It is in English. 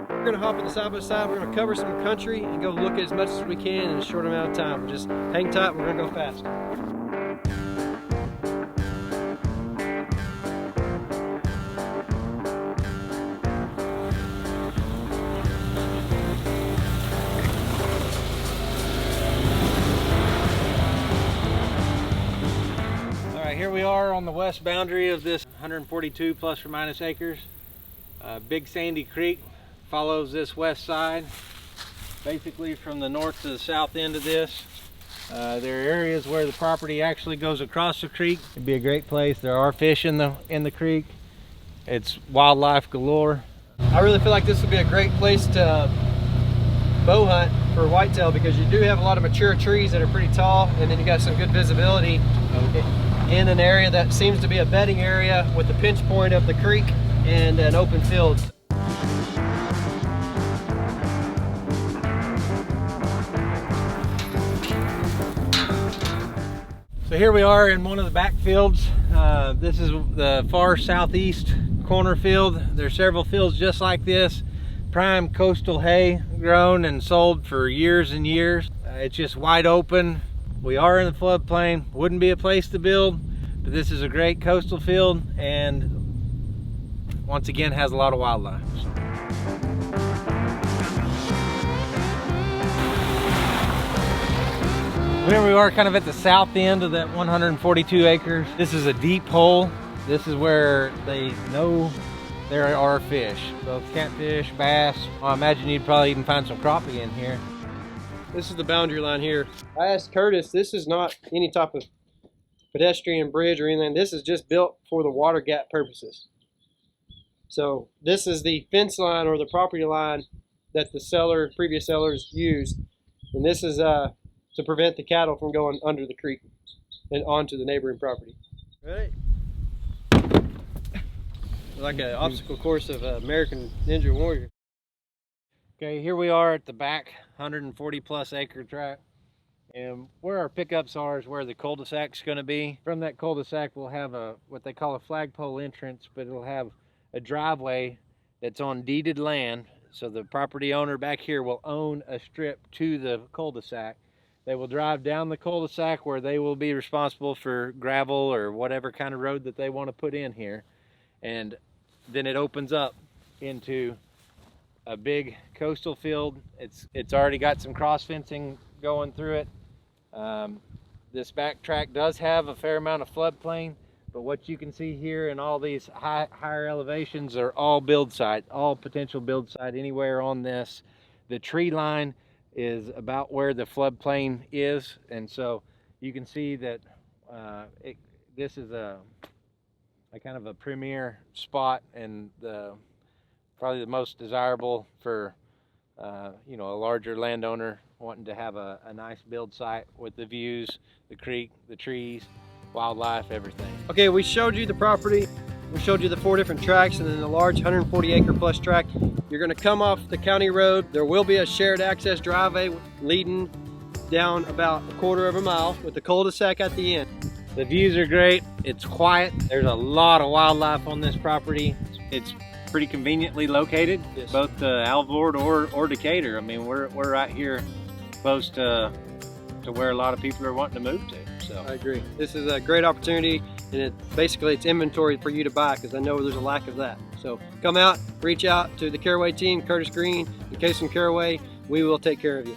We're going to hop in the side by side. We're going to cover some country and go look at as much as we can in a short amount of time. Just hang tight, we're going to go fast. Here we are on the west boundary of this 142 plus or minus acres. Big Sandy Creek follows this west side, basically from the north to the south end of this. There are areas where the property actually goes across the creek. It'd be a great place. There are fish in the creek. It's wildlife galore. I really feel like this would be a great place to bow hunt for whitetail, because you do have a lot of mature trees that are pretty tall, and then you got some good visibility in an area that seems to be a bedding area with the pinch point of the creek and an open field. So here we are in one of the back fields. This is the far southeast corner field. There's several fields just like this. Prime coastal hay, grown and sold for years and years. It's just wide open. We are in the floodplain. Wouldn't be a place to build, but this is a great coastal field, and once again has a lot of wildlife. Here we are kind of at the south end of that 142 acres. This is a deep hole. This is where they know there are fish, both catfish, bass. I imagine you'd probably even find some crappie in here. This is the boundary line here. I asked Curtis, this is not any type of pedestrian bridge or anything. This is just built for the water gap purposes. So this is the fence line or the property line that the previous sellers used. And this is to prevent the cattle from going under the creek and onto the neighboring property. Ready? Like an obstacle course of American Ninja Warrior. Okay, here we are at the back 140 plus acre tract, and where our pickups are is where the cul-de-sac's going to be. From that cul-de-sac we'll have what they call a flagpole entrance, but it'll have a driveway that's on deeded land, so the property owner back here will own a strip to the cul-de-sac. They will drive down the cul-de-sac where they will be responsible for gravel or whatever kind of road that they want to put in here, and then it opens up into a big coastal field. It's already got some cross fencing going through it. This back tract does have a fair amount of floodplain, but what you can see here in all these higher elevations are all build site, all potential build site anywhere on this. The tree line is about where the floodplain is, and so you can see that this is a kind of a premier spot, and probably the most desirable for you know, a larger landowner wanting to have a nice build site with the views, the creek, the trees, wildlife, everything. Okay, we showed you the property. We showed you the 4 different tracts, and then the large 140 acre plus tract. You're going to come off the county road. There will be a shared access driveway leading down about a 1/4 of a mile with the cul-de-sac at the end. The views are great. It's quiet. There's a lot of wildlife on this property. It's pretty conveniently located, yes. Both Alvord or Decatur. I mean, we're right here close to where a lot of people are wanting to move to. So I agree. This is a great opportunity, and basically it's inventory for you to buy, because I know there's a lack of that. So come out, reach out to the Caraway team, Curtis Green, and Casey Caraway. We will take care of you.